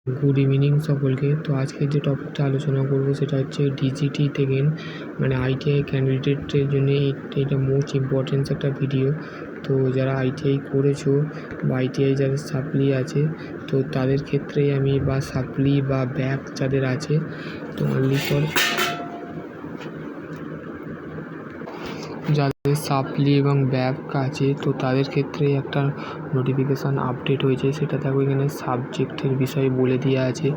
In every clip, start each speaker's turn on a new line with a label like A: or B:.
A: Good evening সকলকে। তো আজকে যে টপিকটা আলোচনা করব সেটা হচ্ছে ডিজিটি থেকে মানে আইটিআই ক্যান্ডিডেটের জন্য এটা মোস্ট ইম্পর্টেন্স একটা ভিডিও। তো যারা আইটিআই করেছো বা আইটিআই যাদের সাপ্লি আছে তো তাদের ক্ষেত্রেই আমি বা সাপ্লি বা ব্যাক যাদের আছে তো অনলি ফর যাদের সাপ্লি এবং ব্যাক আছে তো তাদের ক্ষেত্রে একটা নোটিফিকেশান আপডেট হয়েছে, সেটা দেখো এখানে সাবজেক্টের বিষয়ে বলে দেওয়া আছে।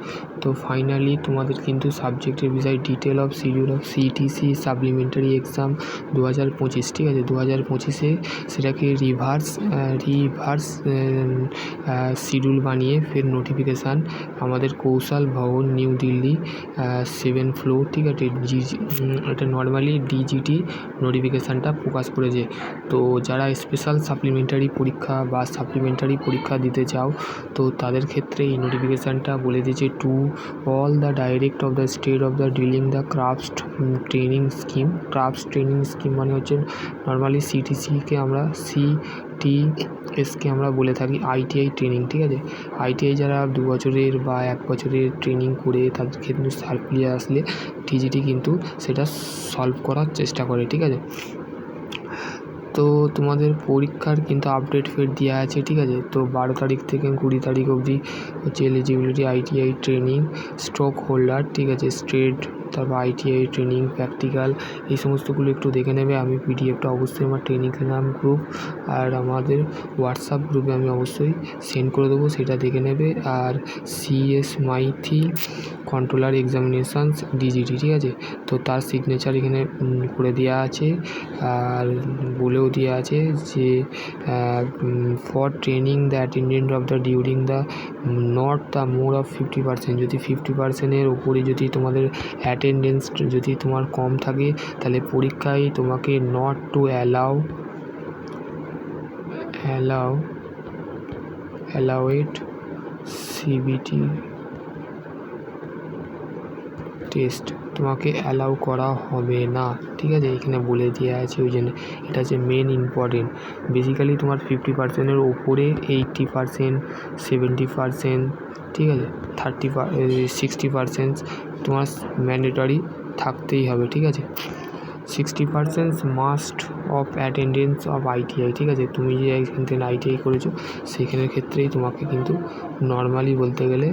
A: তো ফাইনালি তোমাদের কিন্তু সাবজেক্টের বিষয় detail of schedule of CTC supplementary exam 2025, ঠিক আছে। 2025-এ সেটাকে রিভার্স শিডিউল বানিয়ে ফের নোটিফিকেশান আমাদের কৌশল ভবন নিউ দিল্লি 7 ফ্লোর, ঠিক আছে। এটা নর্মালি ডিজিটি নোটিফিকেশানটা প্রকাশ করেছে। তো যারা স্পেশাল সাপ্লিমেন্টারি পরীক্ষা বা সাপ্লিমেন্টারি পরীক্ষা দিতে চাও তো তাদের ক্ষেত্রে এই নোটিফিকেশানটা বলে দিয়েছে to all the direct of the state of the dealing the crafts training scheme. Crafts training scheme মানে হচ্ছে নর্মালি সিটিসিকে আমরা সিটিএসকে আমরা বলে থাকি আইটিআই ট্রেনিং, ঠিক আছে। আইটিআই যারা 2 বছরের বা 1 বছরের ট্রেনিং করে তাদের কিন্তু সাপ্লি আসলে ডিজিটি কিন্তু সেটা সলভ করার চেষ্টা করে, ঠিক আছে। তো তোমাদের পরীক্ষার কিন্তু আপডেট ফের দেওয়া আছে, ঠিক আছে। তো 12 তারিখ থেকে 20 তারিখ অবধি হচ্ছে eligibility ITI training stroke holder, ঠিক আছে, স্ট্রেট, তারপর আইটিআই ট্রেনিং প্র্যাকটিক্যাল এই সমস্তগুলো একটু দেখে নেবে। আমি পিডিএফটা অবশ্যই আমার টেলিগ্রাম গ্রুপ আর আমাদের হোয়াটসঅ্যাপ গ্রুপে আমি অবশ্যই সেন্ড করে দেবো, সেটা দেখে নেবে। আর সিএস মাইথি কন্ট্রোলার এক্সামিনেশানস ডিজিটি, ঠিক আছে। তো তার সিগনেচার এখানে করে দেওয়া আছে আর বলেও দেওয়া আছে যে for training the attendant of the during the not the more of 50%, যদি 50%-এর ওপরে যদি তোমাদের অ্যাটেন্ডেন্স যদি তোমার কম থাকে তাহলে পরীক্ষায় তোমাকে not to allow it CBT test তোমাকে অ্যালাউ করা হবে না, ঠিক আছে। এখানে বলে দেওয়া আছে, ওই জন্য এটা হচ্ছে মেন ইম্পর্টেন্ট। বেসিক্যালি তোমার 50%-এর ওপরে 80%, 70%, ঠিক আছে, 60% তোমার ম্যান্ডেটরি থাকতেই হবে, ঠিক আছে। 60% must of attendance of ITI, ঠিক আছে। তুমি যে এখান থেকে আইটিআই করেছো সেখানের ক্ষেত্রেই তোমাকে কিন্তু নর্মালি বলতে গেলে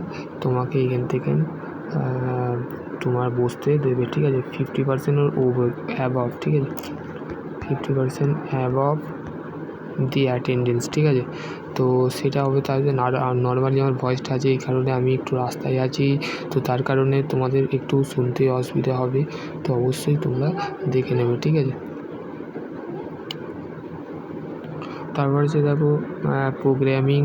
A: তোমাকে এখান থেকে তোমার বসতে দেবে, ঠিক আছে। 50%-এর অ্যাবভ, ঠিক আছে, 50% অ্যাবভ দি অ্যাটেন্ডেন্স, ঠিক আছে। তো সেটা হবে তাহলে নর্মালি আমার ভয়েসটা আছে এই কারণে আমি একটু রাস্তায় আছি, তো তার কারণে তোমাদের একটু শুনতে অসুবিধা হবে, তো অবশ্যই তোমরা দেখে নেবে, ঠিক আছে। তারপর হচ্ছে দেখো programming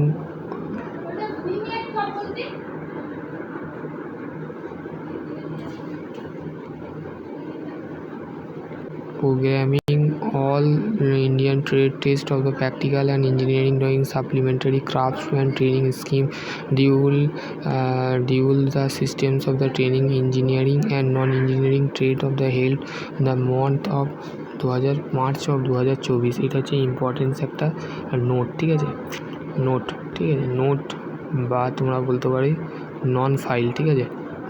A: all Indian trade test of the practical and engineering drawing supplementary craftsman training scheme dual the systems of the training engineering and non-engineering trade of the held the month of March of 2024। এটা হচ্ছে importance একটা note, ঠিক আছে, note, ঠিক আছে। Note বা তোমরা বলতে পারি নন ফাইল, ঠিক আছে।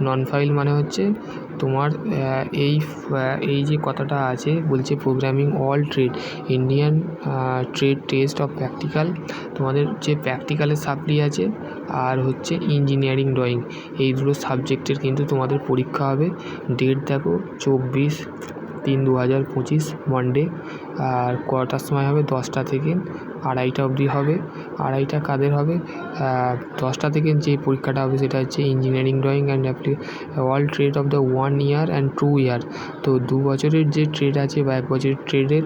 A: নন ফাইল মানে হচ্ছে তোমার এই যে কথাটা আছে বলছে programming all trade Indian trade test of practical, তোমাদের যে প্র্যাকটিক্যালের সাপ্লি আছে আর হচ্ছে ইঞ্জিনিয়ারিং ড্রয়িং, এই দুটো সাবজেক্টের কিন্তু তোমাদের পরীক্ষা হবে। ডেট দেখো 24/3/2025 মানডে। আর কটার সময় হবে? 10টা থেকে 2:30 অবধি হবে। 2:30 কাদের হবে? 10টা থেকে যে পরীক্ষাটা হবে সেটা হচ্ছে engineering drawing and all trade of the 1 year and 2 ইয়ার। তো 2 বছরের যে ট্রেড আছে বা 1 বছরের ট্রেডের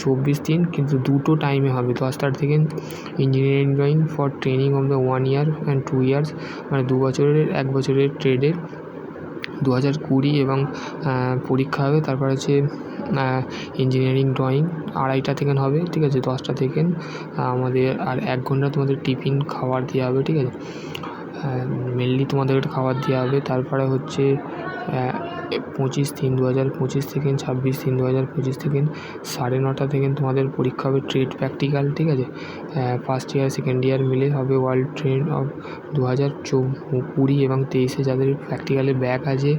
A: 24 দিন কিন্তু দুটো টাইমে হবে। 10টা থেকে engineering drawing for training of the 1 year and 2 years, মানে 2 বছরের 1 বছরের ট্রেডের 2020 এবং পরীক্ষা হবে। তারপর হচ্ছে ইঞ্জিনিয়ারিং ড্রয়িং 2:30 থেকে হবে, ঠিক আছে। 10টা থেকে আমাদের আর 1 ঘন্টা তোমাদের টিফিন খাবার দেওয়া হবে, ঠিক আছে। মেনলি তোমাদের খাবার দেওয়া হবে। তারপরে হচ্ছে 25/3/2025 থেকে 26/3/2025 থেকে 9:30 থেকে তোমাদের পরীক্ষা হবে ট্রেড প্র্যাকটিক্যাল, ঠিক আছে। ফার্স্ট ইয়ার সেকেন্ড ইয়ার মিলে হবে ওয়ার্ল্ড ট্রেড অফ 2020 এবং 23-এ যাদের প্র্যাকটিক্যালে ব্যাক আছে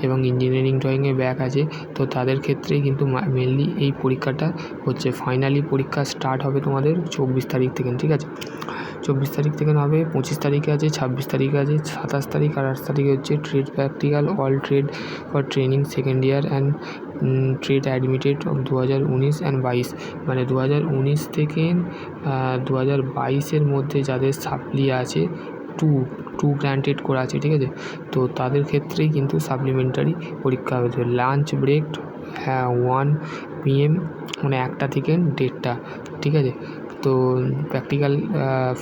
A: এবং ইঞ্জিনিয়ারিং ড্রয়িংয়ে ব্যাক আছে, তো তাদের ক্ষেত্রেই কিন্তু মেনলি এই পরীক্ষাটা হচ্ছে। ফাইনালি পরীক্ষা স্টার্ট হবে তোমাদের 24 তারিখ থেকে, ঠিক আছে। 24 তারিখ থেকে হবে, 25 তারিখে আছে, 26 তারিখে আছে, 27 তারিখ আর 28 তারিখে হচ্ছে trade practical all trade for training second year and trade admitted of 2019 and 22। মানে 2019 থেকে 2022-এর মধ্যে যাদের সাপ্লি আছে, টু গ্র্যান্টেড করা আছে, ঠিক আছে। তো তাদের ক্ষেত্রেই কিন্তু সাপ্লিমেন্টারি পরীক্ষা হয়েছে। লাঞ্চ ব্রেক 1 PM, মানে 1টা থেকে 1:30, ঠিক আছে। তো প্র্যাকটিক্যাল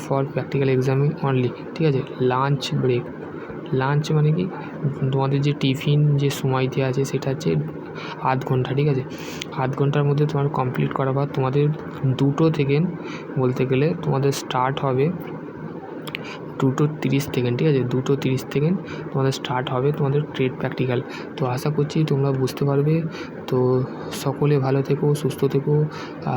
A: ফর প্র্যাকটিক্যাল এক্সামিং অনলি, ঠিক আছে। লাঞ্চ মানে কি, তোমাদের যে টিফিন যে সময় দেওয়া আছে সেটা হচ্ছে আধ ঘন্টা, ঠিক আছে। আধ ঘন্টার মধ্যে তোমার কমপ্লিট করার পর তোমাদের 2টো থেকে বলতে গেলে তোমাদের স্টার্ট হবে 2:30 থেকে, ঠিক আছে। 2:30 থেকে তোমাদের স্টার্ট হবে তোমাদের ট্রেড প্র্যাকটিক্যাল। তো আশা করছি তোমরা বুঝতে পারবে। তো সকলে ভালো থেকো, সুস্থ থেকো।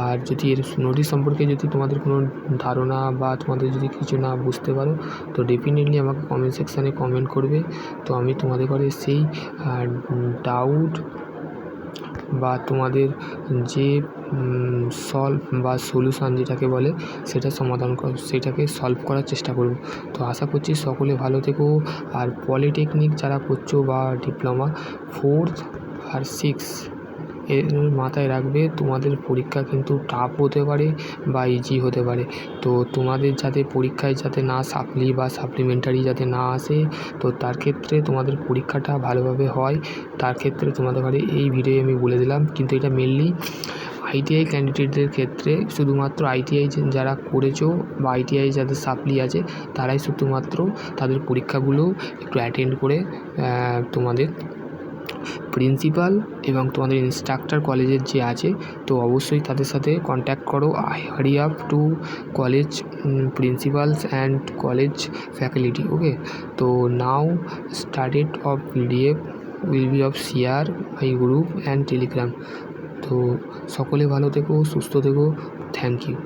A: আর যদি এর নোটিশ সম্পর্কে যদি তোমাদের কোনো ধারণা বা তোমাদের যদি কিছু না বুঝতে পারো, তো ডেফিনেটলি আমাকে কমেন্ট সেকশানে কমেন্ট করবে। তো আমি তোমাদের ঘরে সেই ডাউট বা তোমাদের যে সলভ বা সলিউশান যেটাকে বলে সেটা সেটাকে সলভ করার চেষ্টা করব। তো আশা করছি সকলে ভালো থেকো। আর পলিটেকনিক যারা করছো বা ডিপ্লোমা 4th আর 6 এর মাথায় রাখবে, তোমাদের পরীক্ষা কিন্তু টাফ হতে পারে বা ইজি হতে পারে। তো তোমাদের যাতে পরীক্ষায় যাতে না সাপ্লি বা সাপ্লিমেন্টারি যাতে না আসে, তো তার ক্ষেত্রে তোমাদের পরীক্ষাটা ভালোভাবে হয়, তার ক্ষেত্রে তোমাদের ঘরে এই ভিডিওয়ে আমি বলে দিলাম। কিন্তু এটা মেনলি ITI ক্যান্ডিডেটদের ক্ষেত্রে, শুধুমাত্র ITI যারা করেছো বা ITI যাদের সাপ্লি আছে তারাই শুধুমাত্র তাদের পরীক্ষাগুলো একটু অ্যাটেন্ড করে তোমাদের প্রিন্সিপাল এবং তোমাদের ইনস্ট্রাক্টর কলেজের যে আছে, তো অবশ্যই তাদের সাথে কন্ট্যাক্ট করো। Hurry up to college principals and college faculty, okay. তো now started of PDF will be of share by group and Telegram. তো সকলে ভালো থেকো, সুস্থ থেকো। Thank you.